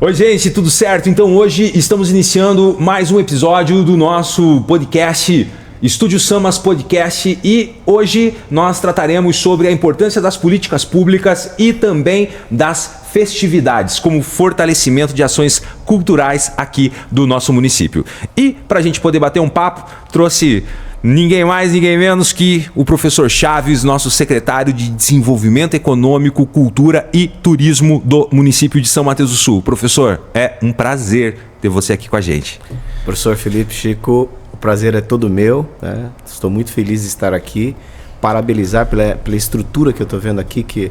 Oi, gente, tudo certo? Então hoje estamos iniciando mais um episódio do nosso podcast Estúdio Samas Podcast e hoje nós trataremos sobre a importância das políticas públicas e também das festividades como fortalecimento de ações culturais aqui do nosso município. E para a gente poder bater um papo, trouxe ninguém mais, ninguém menos que o professor Chaves, nosso secretário de Desenvolvimento Econômico, Cultura e Turismo do município de São Mateus do Sul. Professor, é um prazer ter você aqui com a gente. Professor Felipe Chico, o prazer é todo meu, né? Estou muito feliz de estar aqui, parabenizar pela estrutura que eu estou vendo aqui, que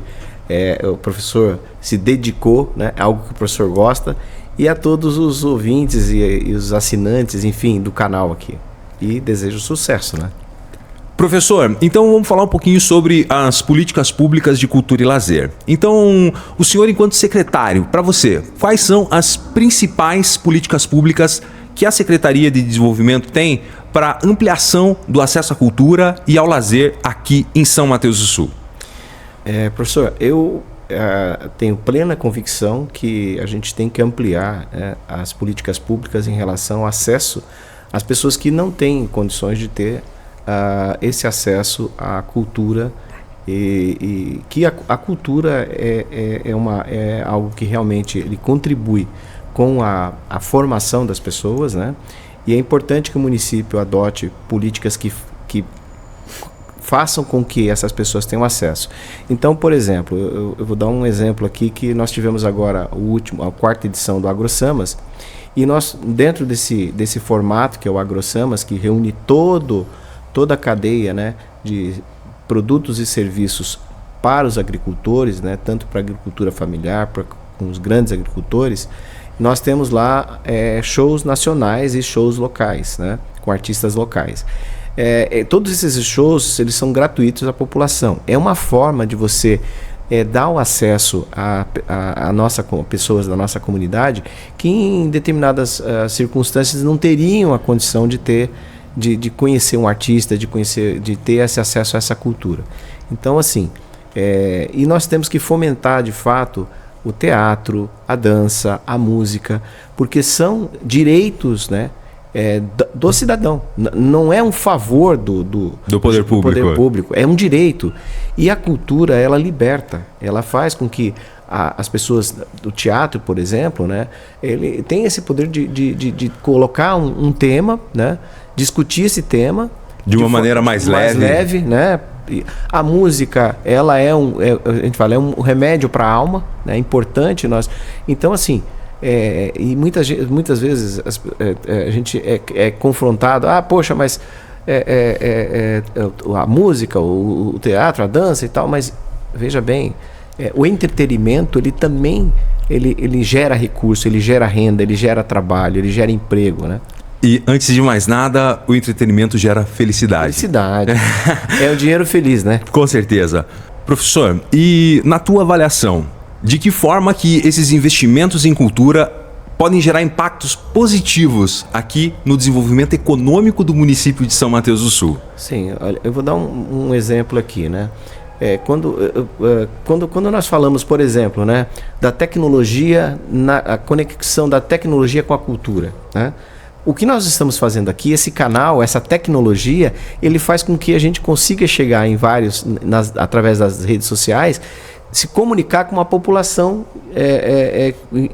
o professor se dedicou, né? É algo que o professor gosta, e a todos os ouvintes e os assinantes, enfim, do canal aqui. E desejo sucesso, né? Professor, então vamos falar um pouquinho sobre as políticas públicas de cultura e lazer. Então, o senhor, enquanto secretário, para você, quais são as principais políticas públicas que a Secretaria de Desenvolvimento tem para ampliação do acesso à cultura e ao lazer aqui em São Mateus do Sul? Professor, eu tenho plena convicção que a gente tem que ampliar as políticas públicas em relação ao acesso às pessoas que não têm condições de ter esse acesso à cultura e que a cultura é algo que realmente ele contribui com a formação das pessoas, né? E é importante que o município adote políticas que façam com que essas pessoas tenham acesso. Então, por exemplo, eu vou dar um exemplo aqui que nós tivemos agora a quarta edição do AgroSamas, e nós, dentro desse formato que é o AgroSamas, que reúne toda a cadeia, né, de produtos e serviços para os agricultores, né, tanto para a agricultura familiar, com os grandes agricultores, nós temos lá shows nacionais e shows locais, né, com artistas locais. Todos esses shows eles são gratuitos à população. É uma forma de você dar o acesso a pessoas da nossa comunidade que em determinadas circunstâncias não teriam a condição de conhecer um artista, de ter esse acesso a essa cultura. Então, assim, e nós temos que fomentar de fato o teatro, a dança, a música, porque são direitos, né, do cidadão. Não é um favor do poder público, é um direito. E a cultura, ela liberta, ela faz com que as pessoas do teatro, por exemplo, né, ele tem esse poder de colocar um tema, né, discutir esse tema de uma maneira mais leve, né? A música, ela a gente fala, é um remédio para a alma, né? É importante nós. Então, assim, e muitas vezes a gente é confrontado, poxa, mas a música, o teatro, a dança e tal, mas veja bem, o entretenimento, ele também ele gera recurso, ele gera renda, ele gera trabalho, ele gera emprego, né? E antes de mais nada, o entretenimento gera felicidade. Felicidade. É o dinheiro feliz, né? Com certeza. Professor, e na tua avaliação, de que forma que esses investimentos em cultura podem gerar impactos positivos aqui no desenvolvimento econômico do município de São Mateus do Sul? Sim, olha, eu vou dar um exemplo aqui, né? Quando nós falamos, por exemplo, né, da tecnologia, a conexão da tecnologia com a cultura, né? O que nós estamos fazendo aqui, esse canal, essa tecnologia, ele faz com que a gente consiga chegar em através das redes sociais, se comunicar com uma população,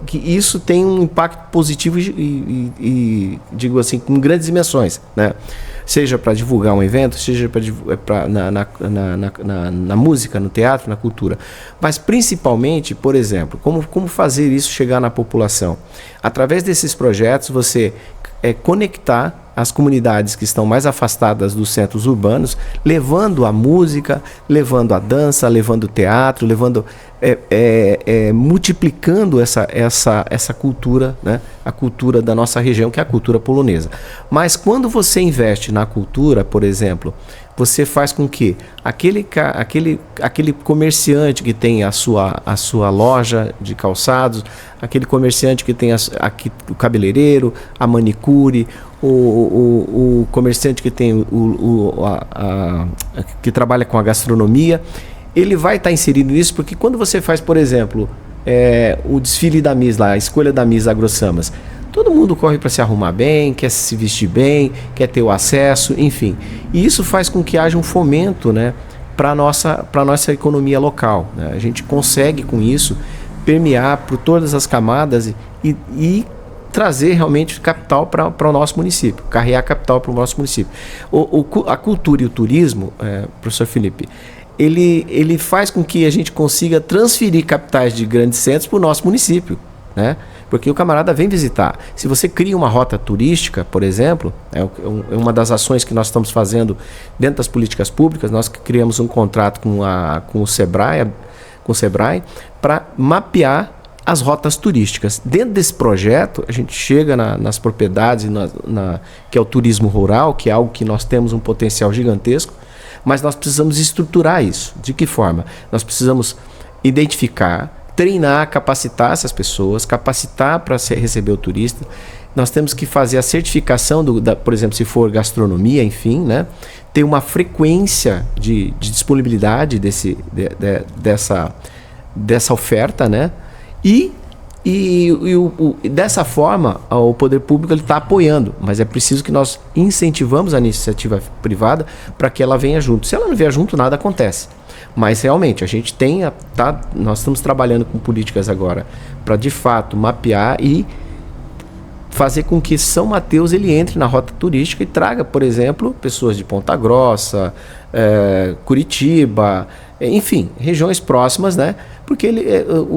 que isso tem um impacto positivo e digo assim, com grandes dimensões, né? Seja para divulgar um evento, seja na música, no teatro, na cultura. Mas principalmente, por exemplo, como fazer isso chegar na população? Através desses projetos, você conectar as comunidades que estão mais afastadas dos centros urbanos, levando a música, levando a dança, levando o teatro, multiplicando essa cultura, né? A cultura da nossa região, que é a cultura polonesa. Mas quando você investe na cultura, por exemplo, você faz com que aquele comerciante que tem a sua loja de calçados, aquele comerciante que tem o cabeleireiro, a manicure, o comerciante que tem que trabalha com a gastronomia, ele vai estar inserido nisso, porque quando você faz, por exemplo, o desfile da Miss lá, a escolha da Miss AgroSamas. Todo mundo corre para se arrumar bem, quer se vestir bem, quer ter o acesso, enfim. E isso faz com que haja um fomento, né, para a nossa economia local, né? A gente consegue, com isso, permear por todas as camadas e trazer realmente capital para o nosso município, carregar capital para o nosso município. A cultura e o turismo, professor Felipe, ele faz com que a gente consiga transferir capitais de grandes centros para o nosso município, né? Porque o camarada vem visitar. Se você cria uma rota turística, por exemplo, é uma das ações que nós estamos fazendo dentro das políticas públicas, nós criamos um contrato com o Sebrae para mapear as rotas turísticas. Dentro desse projeto, a gente chega nas propriedades, que é o turismo rural, que é algo que nós temos um potencial gigantesco, mas nós precisamos estruturar isso. De que forma? Nós precisamos identificar, treinar, capacitar essas pessoas, capacitar para receber o turista. Nós temos que fazer a certificação, por exemplo, se for gastronomia, enfim, né? Ter uma frequência de disponibilidade dessa oferta, né? E dessa forma o poder público está apoiando, mas é preciso que nós incentivamos a iniciativa privada para que ela venha junto. Se ela não vier junto, nada acontece. Mas realmente a gente nós estamos trabalhando com políticas agora para de fato mapear e fazer com que São Mateus ele entre na rota turística e traga, por exemplo, pessoas de Ponta Grossa, Curitiba, enfim, regiões próximas, né? Porque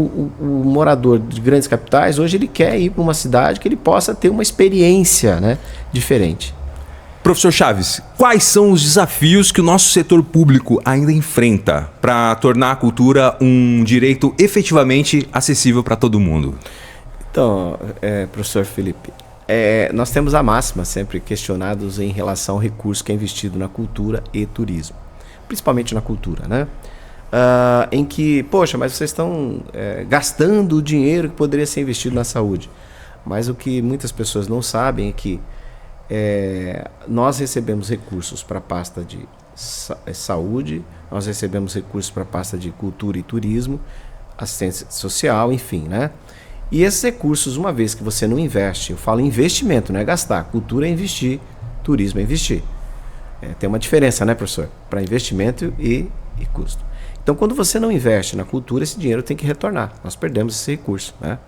o morador de grandes capitais hoje ele quer ir para uma cidade que ele possa ter uma experiência, né, diferente. Professor Chaves, quais são os desafios que o nosso setor público ainda enfrenta para tornar a cultura um direito efetivamente acessível para todo mundo? Então, professor Felipe, nós temos a máxima sempre questionados em relação ao recurso que é investido na cultura e turismo, principalmente na cultura, né? Em que, poxa, mas vocês estão gastando o dinheiro que poderia ser investido na saúde. Mas o que muitas pessoas não sabem é que nós recebemos recursos para a pasta de saúde, nós recebemos recursos para a pasta de cultura e turismo, assistência social, enfim, né? E esses recursos, uma vez que você não investe, eu falo investimento, não é gastar. Cultura é investir, turismo é investir. Tem uma diferença, né, professor? Para investimento e custo. Então, quando você não investe na cultura, esse dinheiro tem que retornar. Nós perdemos esse recurso, né?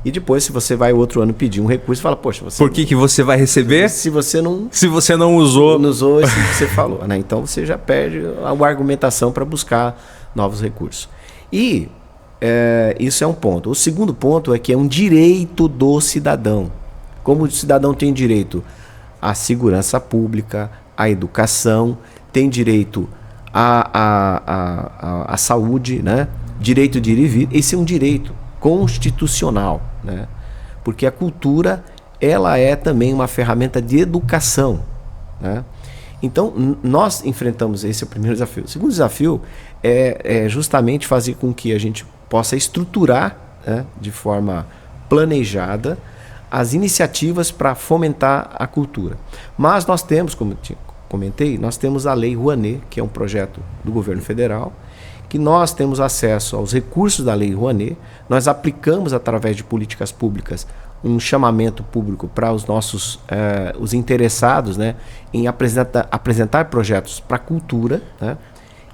E depois, se você vai outro ano pedir um recurso, fala, poxa, você... Por que você vai receber? Se você não usou... Não usou esse que você falou, né? Então, você já perde a argumentação para buscar novos recursos. E isso é um ponto. O segundo ponto é que é um direito do cidadão. Como o cidadão tem direito à segurança pública, à educação, tem direito à saúde, né? Direito de ir e vir. Esse é um direito constitucional, né? Porque a cultura ela é também uma ferramenta de educação, né? Então nós enfrentamos esse é o primeiro desafio. O segundo desafio é justamente fazer com que a gente possa estruturar, né, de forma planejada as iniciativas para fomentar a cultura. Mas nós temos, como eu comentei, nós temos a Lei Rouanet, que é um projeto do governo federal, que nós temos acesso aos recursos da Lei Rouanet, nós aplicamos através de políticas públicas um chamamento público para os nossos os interessados, né, em apresentar projetos para a cultura, né,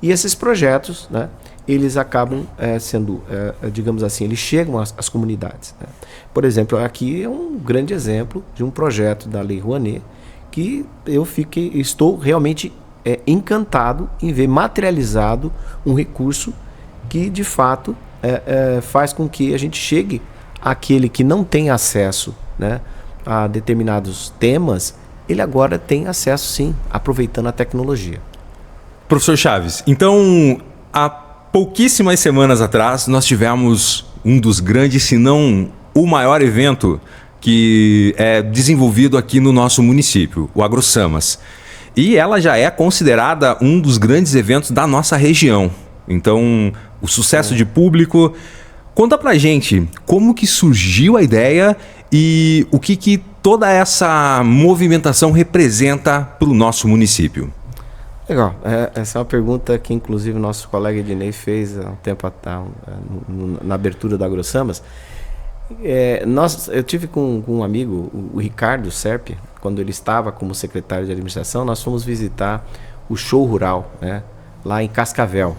e esses projetos, né, eles acabam sendo, digamos assim, eles chegam às comunidades, né. Por exemplo, aqui é um grande exemplo de um projeto da Lei Rouanet que estou realmente encantado em ver materializado um recurso que de fato faz com que a gente chegue àquele que não tem acesso, né, a determinados temas, ele agora tem acesso sim, aproveitando a tecnologia. Professor Chaves, então há pouquíssimas semanas atrás nós tivemos um dos grandes, se não o maior evento que é desenvolvido aqui no nosso município, o AgroSamas. E ela já é considerada um dos grandes eventos da nossa região. Então, o sucesso de público. Conta pra gente como que surgiu a ideia e o que toda essa movimentação representa para o nosso município. Legal. Essa é uma pergunta que, inclusive, o nosso colega Ednei fez há um tempo atrás, na abertura da AgroSamas. Eu tive com um amigo, o Ricardo Serpe, quando ele estava como secretário de administração, nós fomos visitar o show rural, né, lá em Cascavel.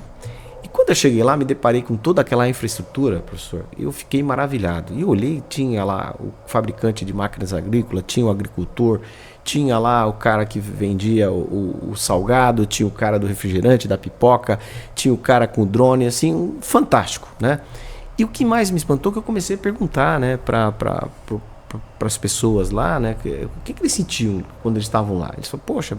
E quando eu cheguei lá, me deparei com toda aquela infraestrutura, professor, e eu fiquei maravilhado. E eu olhei, tinha lá o fabricante de máquinas agrícolas, tinha o agricultor, tinha lá o cara que vendia o salgado, tinha o cara do refrigerante, da pipoca, tinha o cara com o drone, assim, fantástico, né? E o que mais me espantou é que eu comecei a perguntar, né, para as pessoas lá, né, o que eles sentiam quando eles estavam lá. Eles falaram, poxa,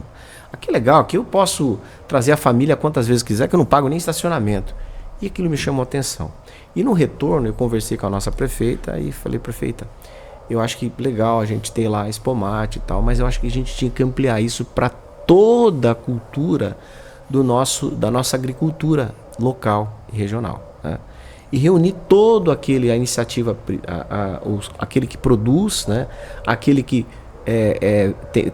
aqui é legal, aqui eu posso trazer a família quantas vezes quiser, que eu não pago nem estacionamento. E aquilo me chamou a atenção. E no retorno eu conversei com a nossa prefeita e falei, prefeita, eu acho que legal a gente ter lá Expomate e tal, mas eu acho que a gente tinha que ampliar isso para toda a cultura da nossa agricultura local e regional, né? E reunir todo a iniciativa, aquele que produz, né? Aquele que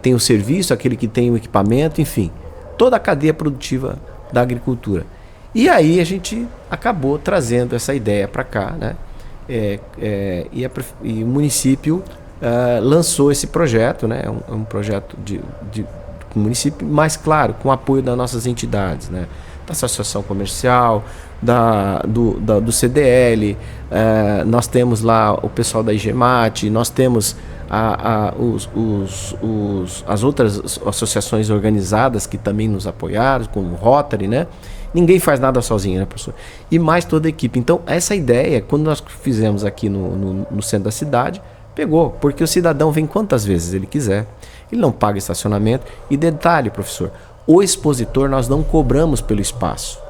tem o serviço, aquele que tem o equipamento, enfim, toda a cadeia produtiva da agricultura. E aí a gente acabou trazendo essa ideia para cá, né? E o município lançou esse projeto, né? É um projeto do município, mas claro, com o apoio das nossas entidades, né? Da Associação Comercial, do CDL, nós temos lá o pessoal da IGEMAT, nós temos as outras associações organizadas que também nos apoiaram, como o Rotary, né? Ninguém faz nada sozinho, né, professor? E mais toda a equipe. Então, essa ideia, quando nós fizemos aqui no centro da cidade, pegou, porque o cidadão vem quantas vezes ele quiser, ele não paga estacionamento. E detalhe, professor, o expositor nós não cobramos pelo espaço.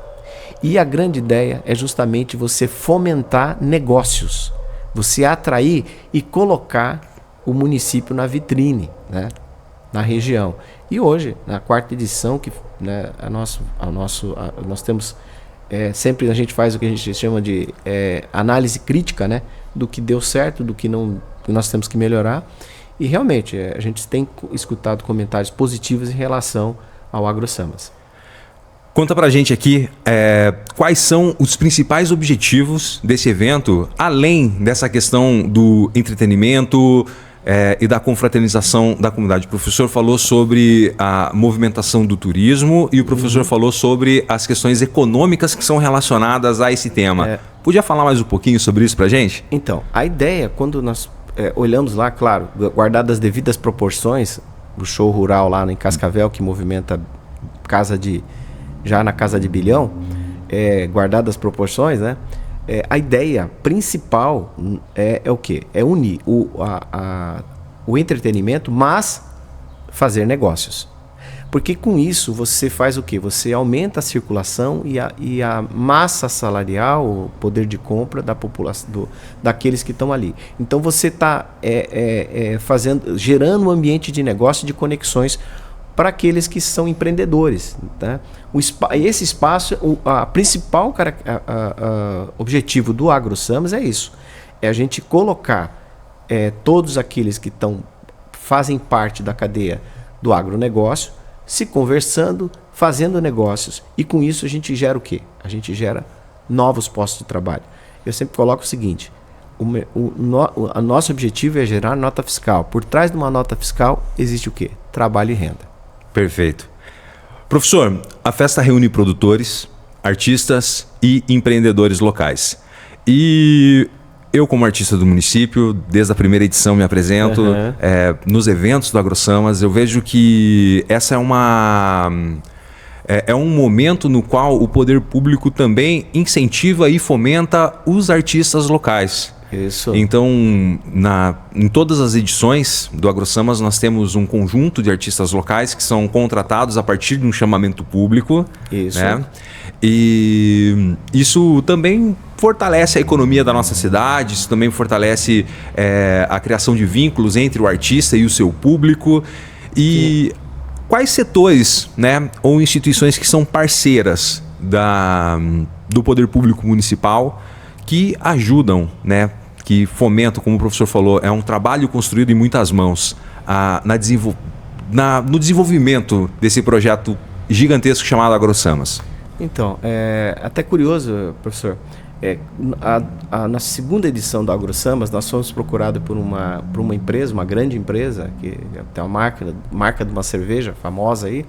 E a grande ideia é justamente você fomentar negócios, você atrair e colocar o município na vitrine, né, na região. E hoje, na 4ª edição, que, né, nós temos, sempre a gente faz o que a gente chama de análise crítica, né, do que deu certo, do que não, que nós temos que melhorar. E realmente, a gente tem escutado comentários positivos em relação ao AgroSamas. Conta pra gente aqui quais são os principais objetivos desse evento, além dessa questão do entretenimento e da confraternização da comunidade. O professor falou sobre a movimentação do turismo e o professor falou sobre as questões econômicas que são relacionadas a esse tema. Podia falar mais um pouquinho sobre isso pra gente? Então, a ideia, quando nós olhamos lá, claro, guardadas as devidas proporções, o show rural lá em Cascavel, que movimenta já na casa de bilhão, guardadas as proporções, né? A ideia principal é o quê? É unir o entretenimento, mas fazer negócios. Porque com isso você faz o quê? Você aumenta a circulação e a massa salarial, o poder de compra da população, daqueles que estão ali. Então você está gerando um ambiente de negócio, de conexões para aqueles que são empreendedores, tá? Esse espaço, a principal objetivo do AgroSamas é isso. É a gente colocar todos aqueles que fazem parte da cadeia do agronegócio, se conversando, fazendo negócios. E com isso a gente gera o quê? A gente gera novos postos de trabalho. Eu sempre coloco o seguinte, o nosso objetivo é gerar nota fiscal. Por trás de uma nota fiscal existe o quê? Trabalho e renda. Perfeito. Professor, a festa reúne produtores, artistas e empreendedores locais. E eu, como artista do município, desde a primeira edição me apresento nos eventos do AgroSamas. Eu vejo que essa é um momento no qual o poder público também incentiva e fomenta os artistas locais. Isso. Então, em todas as edições do AgroSamas, nós temos um conjunto de artistas locais que são contratados a partir de um chamamento público. Isso. Né? E isso também fortalece a economia da nossa cidade, isso também fortalece a criação de vínculos entre o artista e o seu público. E quais setores, né, ou instituições que são parceiras do poder público municipal que ajudam, né, que fomentam, como o professor falou, é um trabalho construído em muitas mãos no desenvolvimento desse projeto gigantesco chamado AgroSamas? Então, até curioso, professor, na segunda edição do AgroSamas, nós fomos procurados por uma empresa, uma grande empresa, que tem uma marca de uma cerveja famosa aí,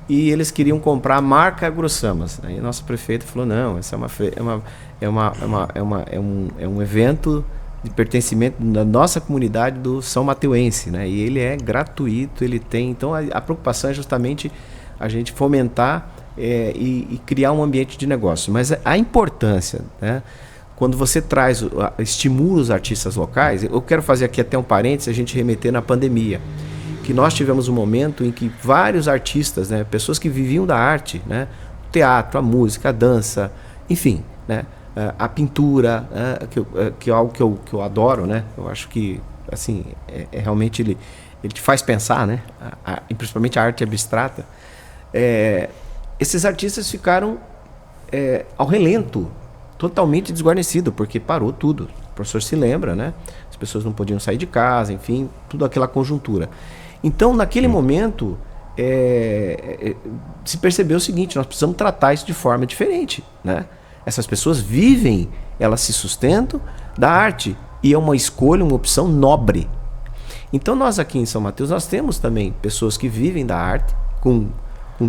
e eles queriam comprar a marca AgroSamas. Aí nosso prefeito falou, não, essa é um evento de pertencimento da nossa comunidade do São Mateuense, né? E ele é gratuito, ele tem... Então a preocupação é justamente a gente fomentar e criar um ambiente de negócio. Mas a importância, né? Quando você estimula os artistas locais, eu quero fazer aqui até um parênteses, a gente remeter na pandemia, que nós tivemos um momento em que vários artistas, né, pessoas que viviam da arte, né, o teatro, a música, a dança, enfim, né, a pintura, que é algo que eu adoro, né, eu acho que assim, realmente ele te faz pensar, né, principalmente a arte abstrata. Esses artistas ficaram ao relento, totalmente desguarnecido, porque parou tudo. O professor se lembra, né? As pessoas não podiam sair de casa, enfim, tudo aquela conjuntura. Então, naquele momento, se percebeu o seguinte, nós precisamos tratar isso de forma diferente, né? Essas pessoas vivem, elas se sustentam da arte, e é uma escolha, uma opção nobre. Então, nós aqui em São Mateus, nós temos também pessoas que vivem da arte, com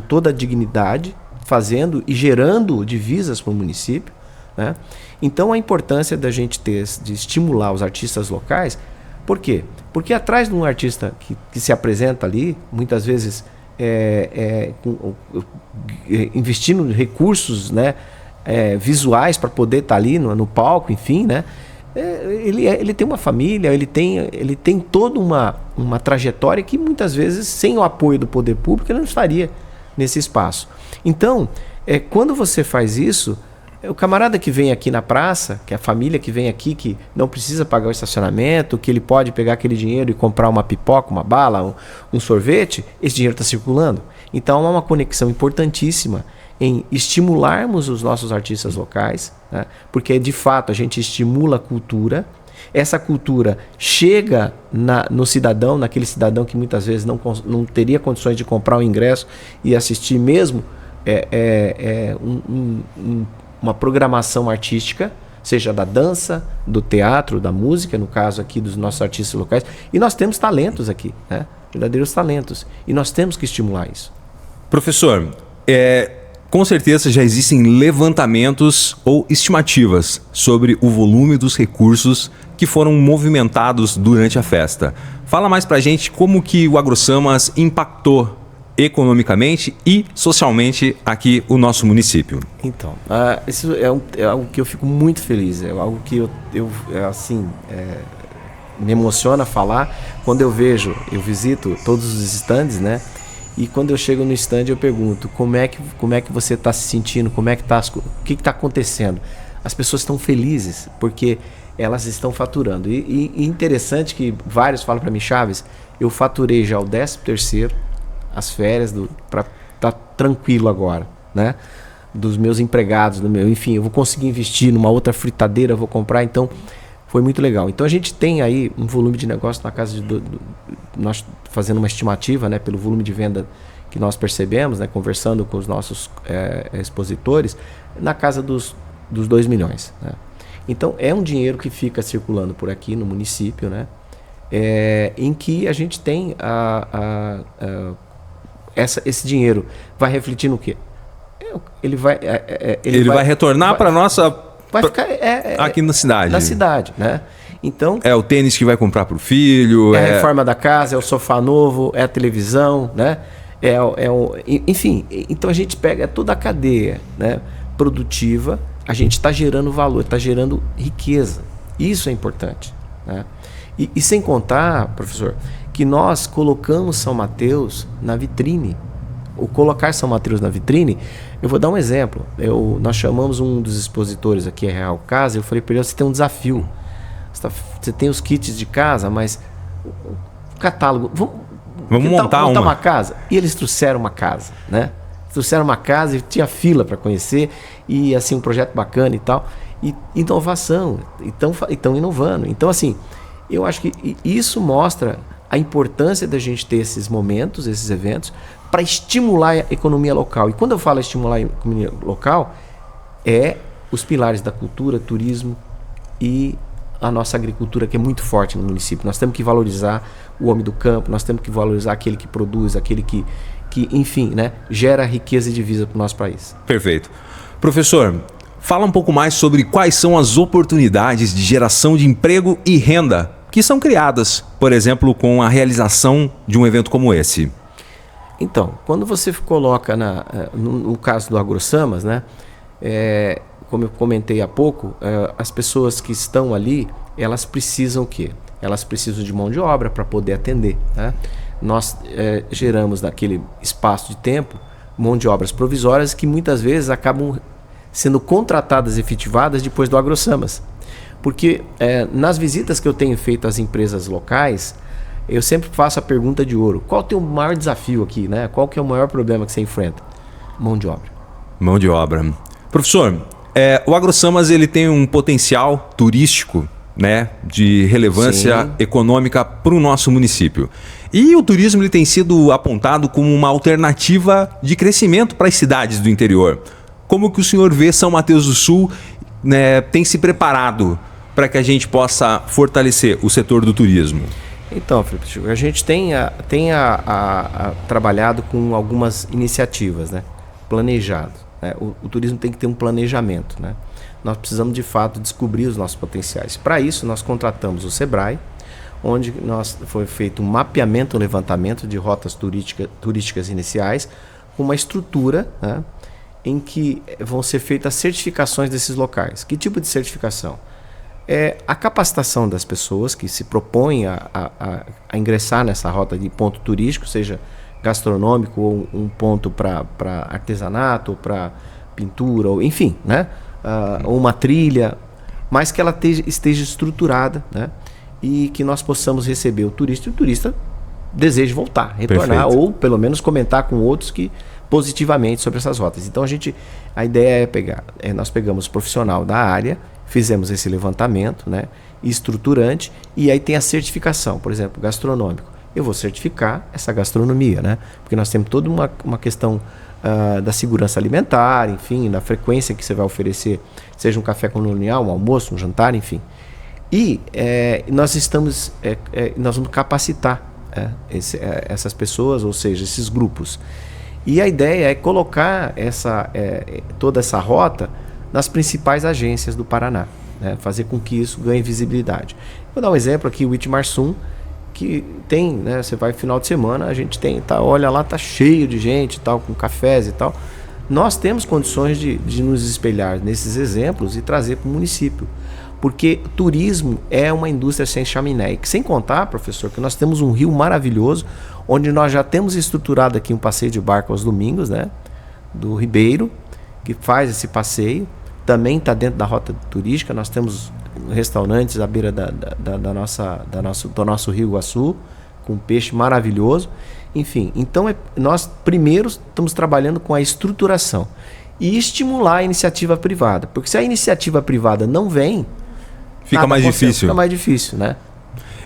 toda a dignidade, fazendo e gerando divisas para o município, né? Então a importância da gente de estimular os artistas locais. Por quê? Porque atrás de um artista que se apresenta ali, muitas vezes investindo recursos, né, visuais para poder estar ali no palco, enfim, né? Ele tem uma família, ele tem toda uma trajetória que muitas vezes, sem o apoio do poder público, ele não estaria nesse espaço. Então, quando você faz isso, o camarada que vem aqui na praça, que é a família que vem aqui, que não precisa pagar o estacionamento, que ele pode pegar aquele dinheiro e comprar uma pipoca, uma bala, um sorvete, esse dinheiro está circulando. Então há uma conexão importantíssima em estimularmos os nossos artistas locais, né? Porque de fato a gente estimula a cultura. Essa cultura chega no cidadão, naquele cidadão que muitas vezes não teria condições de comprar o ingresso e assistir mesmo uma programação artística, seja da dança, do teatro, da música, no caso aqui dos nossos artistas locais. E nós temos talentos aqui, né? Verdadeiros talentos. E nós temos que estimular isso. Professor, com certeza já existem levantamentos ou estimativas sobre o volume dos recursos que foram movimentados durante a festa. Fala mais pra gente como que o AgroSamas impactou economicamente e socialmente aqui o nosso município. Então, isso é algo que eu fico muito feliz, é algo que me emociona falar. Quando eu visito todos os estandes, né? E quando eu chego no stand eu pergunto como é que você está se sentindo, o que está acontecendo. As pessoas estão felizes porque elas estão faturando. E interessante que vários falam para mim, Chaves, eu faturei já o 13º, as férias, para estar tranquilo agora, né? Dos meus empregados, enfim, eu vou conseguir investir numa outra fritadeira, vou comprar, então foi muito legal. Então a gente tem aí um volume de negócio na casa nós fazendo uma estimativa, né, pelo volume de venda que nós percebemos, né, conversando com os nossos expositores, na casa dos 2 milhões. Né? Então é um dinheiro que fica circulando por aqui no município, né, em que a gente tem esse dinheiro vai refletir no quê? Ele vai retornar para nossa... Vai ficar aqui na cidade. Na cidade, né? Então, é o tênis que vai comprar para o filho. É a reforma da casa, é o sofá novo, é a televisão, né? Enfim, então a gente pega toda a cadeia, né, produtiva, a gente está gerando valor, está gerando riqueza. Isso é importante, né? E sem contar, professor, que nós colocamos São Mateus na vitrine. O colocar São Mateus na vitrine, eu vou dar um exemplo. Nós chamamos um dos expositores aqui, a Real Casa, eu falei para ele, você tem um desafio. Você tem os kits de casa, mas o catálogo... Vamos montar uma casa? E eles trouxeram uma casa, né? Trouxeram uma casa e tinha fila para conhecer, e assim, um projeto bacana e tal. E inovação, estão inovando. Então, assim, eu acho que isso mostra a importância da gente ter esses momentos, esses eventos, para estimular a economia local. E quando eu falo estimular a economia local, é os pilares da cultura, turismo e a nossa agricultura, que é muito forte no município. Nós temos que valorizar o homem do campo, nós temos que valorizar aquele que produz, aquele que enfim, né, gera riqueza e divisa para o nosso país. Perfeito. Professor, fala um pouco mais sobre quais são as oportunidades de geração de emprego e renda que são criadas, por exemplo, com a realização de um evento como esse. Então, quando você coloca no caso do AgroSamas, né, como eu comentei há pouco, as pessoas que estão ali, elas precisam o quê? Elas precisam de mão de obra para poder atender, né? Nós geramos naquele espaço de tempo mão de obras provisórias que muitas vezes acabam sendo contratadas e efetivadas depois do AgroSamas. Porque nas visitas que eu tenho feito às empresas locais, eu sempre faço a pergunta de ouro: qual tem o maior desafio aqui, né? Qual que é o maior problema que você enfrenta? Mão de obra. Mão de obra. Professor, o AgroSamas ele tem um potencial turístico, né, de relevância econômica para o nosso município. E o turismo ele tem sido apontado como uma alternativa de crescimento para as cidades do interior. Como que o senhor vê São Mateus do Sul, né, tem se preparado para que a gente possa fortalecer o setor do turismo? Então, Felipe, a gente tem trabalhado com algumas iniciativas, né, planejado. Né? O turismo tem que ter um planejamento, né? Nós precisamos de fato descobrir os nossos potenciais. Para isso, nós contratamos o Sebrae, onde foi feito um mapeamento, um levantamento de rotas turísticas iniciais, com uma estrutura, né, em que vão ser feitas certificações desses locais. Que tipo de certificação? A capacitação das pessoas que se propõem a ingressar nessa rota de ponto turístico, seja gastronômico ou um ponto para artesanato, ou para pintura, ou enfim, né? Ou uma trilha, mas que ela esteja estruturada, né? E que nós possamos receber o turista e o turista deseje voltar, retornar. Perfeito. Ou pelo menos comentar com outros que positivamente sobre essas rotas. Então a ideia é nós pegamos o profissional da área, fizemos esse levantamento, né, estruturante, e aí tem a certificação, por exemplo, gastronômico. Eu vou certificar essa gastronomia, né, porque nós temos toda uma questão da segurança alimentar, enfim, da frequência que você vai oferecer, seja um café colonial, um almoço, um jantar, enfim. E nós vamos capacitar essas pessoas, ou seja, esses grupos. E a ideia é colocar toda essa rota nas principais agências do Paraná, né? Fazer com que isso ganhe visibilidade. Vou dar um exemplo aqui, o Itmarsum, que tem, né? Você vai final de semana, a gente tem, olha lá, tá cheio de gente, tal, com cafés e tal. Nós temos condições de nos espelhar nesses exemplos e trazer para o município. Porque turismo é uma indústria sem chaminé. E sem contar, professor, que nós temos um rio maravilhoso, onde nós já temos estruturado aqui um passeio de barco aos domingos, né? Do Ribeiro, que faz esse passeio. Também está dentro da rota turística. Nós temos restaurantes à beira do nosso Rio Iguaçu, com peixe maravilhoso. Enfim, então nós primeiro estamos trabalhando com a estruturação e estimular a iniciativa privada. Porque se a iniciativa privada não vem, fica mais difícil. Fica mais difícil, né?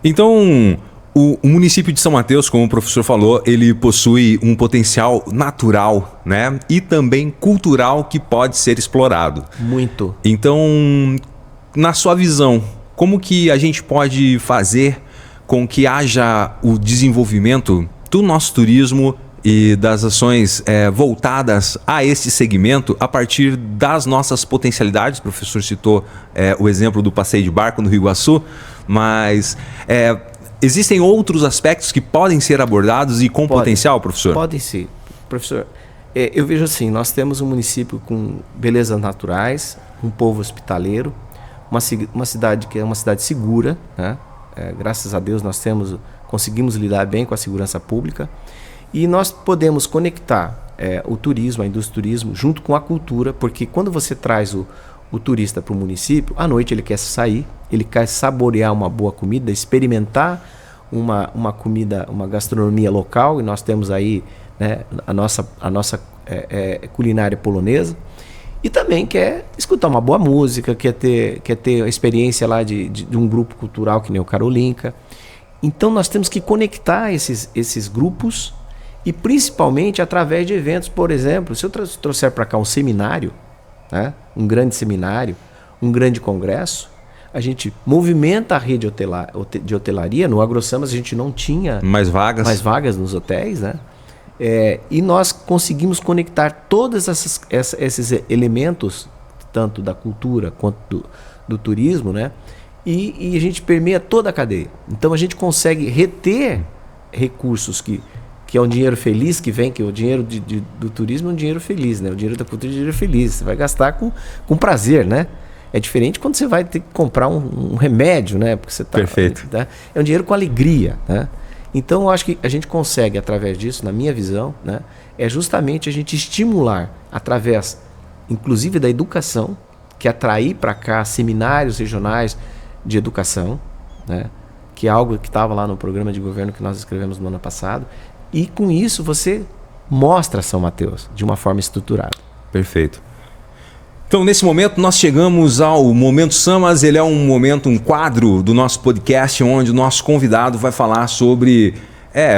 Então, o município de São Mateus, como o professor falou, ele possui um potencial natural, né? E também cultural que pode ser explorado. Muito. Então, na sua visão, como que a gente pode fazer com que haja o desenvolvimento do nosso turismo e das ações voltadas a esse segmento a partir das nossas potencialidades? O professor citou o exemplo do passeio de barco no Rio Iguaçu, mas existem outros aspectos que podem ser abordados e com potencial, professor? Podem ser. Professor, eu vejo assim, nós temos um município com belezas naturais, um povo hospitaleiro, uma cidade que é uma cidade segura, né? Graças a Deus nós conseguimos lidar bem com a segurança pública. E nós podemos conectar o turismo, a indústria do turismo, junto com a cultura, porque quando você traz o turista para o município, à noite ele quer sair, ele quer saborear uma boa comida, experimentar uma comida, uma gastronomia local, e nós temos aí, né, a nossa culinária polonesa, e também quer escutar uma boa música, quer ter a experiência lá de um grupo cultural que nem o Carolinca. Então nós temos que conectar esses grupos E principalmente através de eventos. Por exemplo, se eu trouxer para cá um seminário, né, um grande seminário, um grande congresso, a gente movimenta a rede de hotelaria. No AgroSamas a gente não tinha mais vagas nos hotéis, né? E nós conseguimos conectar todos esses elementos, tanto da cultura quanto do turismo, né? E a gente permeia toda a cadeia. Então a gente consegue reter recursos que é um dinheiro feliz que vem, que o dinheiro do turismo é um dinheiro feliz, né? O dinheiro da cultura é um dinheiro feliz. Você vai gastar com prazer, né? É diferente quando você vai ter que comprar um remédio, né? Porque você tá, perfeito. Tá? É um dinheiro com alegria, né? Então eu acho que a gente consegue, através disso, na minha visão, né? É justamente a gente estimular, através, inclusive, da educação, que é atrair para cá seminários regionais de educação, né? Que é algo que estava lá no programa de governo que nós escrevemos no ano passado. E com isso você mostra São Mateus de uma forma estruturada. Perfeito. Então, nesse momento, nós chegamos ao Momento Samas. Ele é um quadro do nosso podcast, onde o nosso convidado vai falar sobre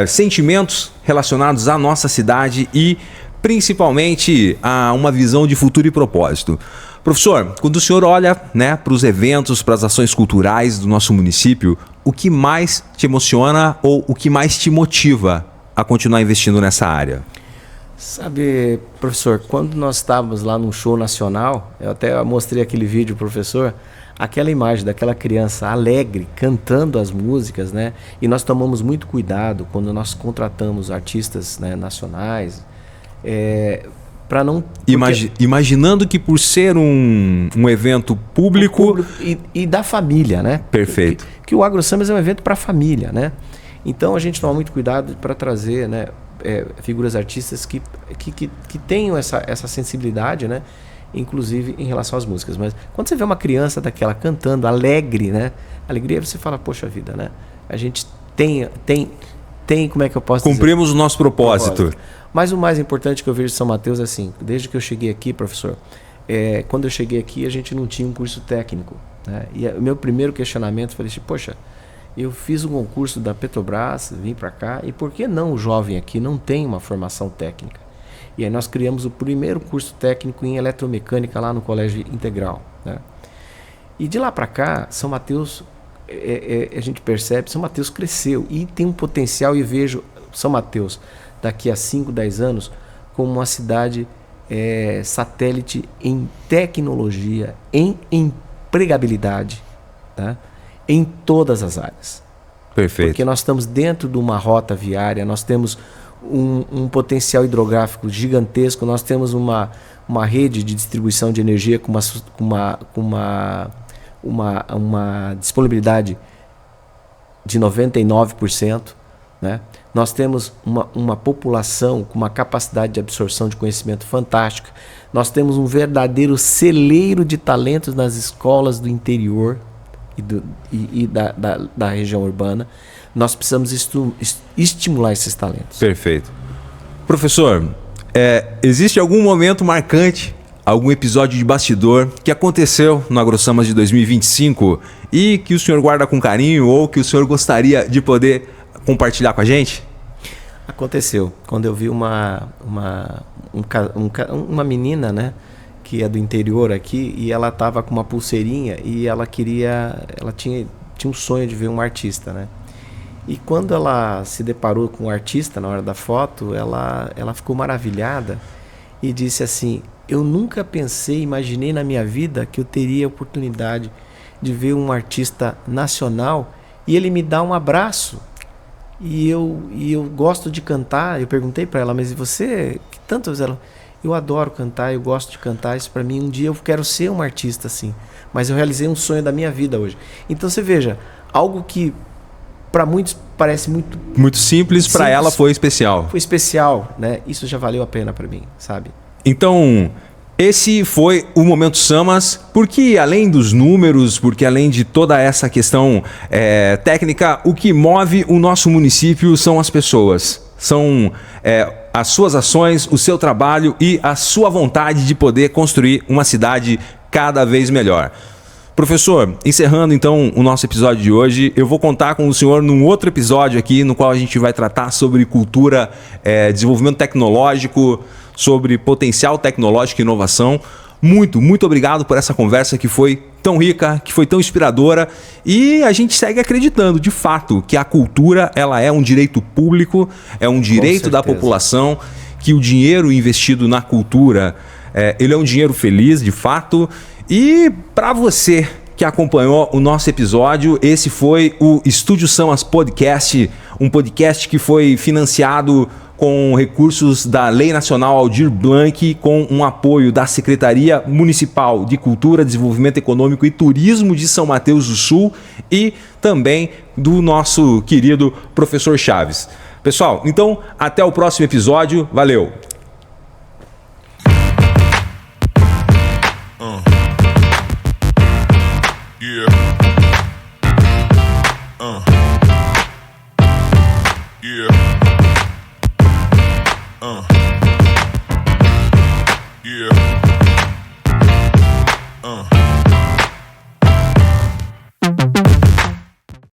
sentimentos relacionados à nossa cidade e, principalmente, a uma visão de futuro e propósito. Professor, quando o senhor olha, né, para os eventos, para as ações culturais do nosso município, o que mais te emociona ou o que mais te motiva a continuar investindo nessa área? Sabe, professor, quando nós estávamos lá num show nacional, eu até mostrei aquele vídeo, professor, aquela imagem daquela criança alegre, cantando as músicas, né? E nós tomamos muito cuidado quando nós contratamos artistas, né, nacionais, para não... Imaginando que por ser um evento público... E da família, né? Perfeito. Que o AgroSamas é um evento para a família, né? Então a gente toma muito cuidado para trazer, né, figuras artistas que tenham essa sensibilidade, né? Inclusive em relação às músicas. Mas quando você vê uma criança daquela cantando, alegre, né? Alegria, você fala, poxa vida, né? A gente tem, como é que eu posso dizer? Cumprimos o nosso propósito. Mas o mais importante que eu vejo de São Mateus é assim, desde que eu cheguei aqui, professor, quando eu cheguei aqui a gente não tinha um curso técnico, né? E o meu primeiro questionamento, falei assim, poxa, eu fiz um concurso da Petrobras, vim para cá, e por que não o jovem aqui não tem uma formação técnica? E aí nós criamos o primeiro curso técnico em eletromecânica lá no Colégio Integral, né? E de lá para cá, São Mateus, a gente percebe, São Mateus cresceu e tem um potencial, e vejo São Mateus daqui a 5, 10 anos como uma cidade satélite em tecnologia, em empregabilidade, tá? Em todas as áreas. Perfeito. Porque nós estamos dentro de uma rota viária, nós temos um potencial hidrográfico gigantesco, nós temos uma rede de distribuição de energia com uma disponibilidade de 99%, né? Nós temos uma população com uma capacidade de absorção de conhecimento fantástica. Nós temos um celeiro de talentos nas escolas do interior e da região urbana. Nós precisamos estimular esses talentos. Perfeito. Professor, existe algum momento marcante, algum episódio de bastidor que aconteceu no AgroSamas de 2025 e que o senhor guarda com carinho ou que o senhor gostaria de poder compartilhar com a gente? Aconteceu. Quando eu vi uma menina, né, que é do interior aqui, e ela estava com uma pulseirinha e ela tinha um sonho de ver um artista, né? E quando ela se deparou com o artista na hora da foto, ela ficou maravilhada e disse assim: eu nunca imaginei na minha vida que eu teria a oportunidade de ver um artista nacional e ele me dá um abraço. E eu gosto de cantar. Eu perguntei para ela, mas e você? Que tanto ela... Eu adoro cantar, eu gosto de cantar. Isso para mim, um dia eu quero ser um artista assim. Mas eu realizei um sonho da minha vida hoje. Então você veja, algo que para muitos parece muito simples, para ela foi especial. Foi especial, né? Isso já valeu a pena para mim, sabe? Então, esse foi o Momento Samas, porque além dos números, porque além de toda essa questão técnica, o que move o nosso município são as pessoas. São as suas ações, o seu trabalho e a sua vontade de poder construir uma cidade cada vez melhor. Professor, encerrando então o nosso episódio de hoje, eu vou contar com o senhor num outro episódio aqui, no qual a gente vai tratar sobre cultura, desenvolvimento tecnológico, sobre potencial tecnológico e inovação. Muito obrigado por essa conversa que foi tão rica, que foi tão inspiradora, e a gente segue acreditando, de fato, que a cultura ela é um direito público, é um direito da população, que o dinheiro investido na cultura, ele é um dinheiro feliz, de fato. E para você que acompanhou o nosso episódio, esse foi o Estúdio Samas Podcast, um podcast que foi financiado com recursos da Lei Nacional Aldir Blanc, com um apoio da Secretaria Municipal de Cultura, Desenvolvimento Econômico e Turismo de São Mateus do Sul e também do nosso querido professor Chaves. Pessoal, então até o próximo episódio. Valeu! Yeah.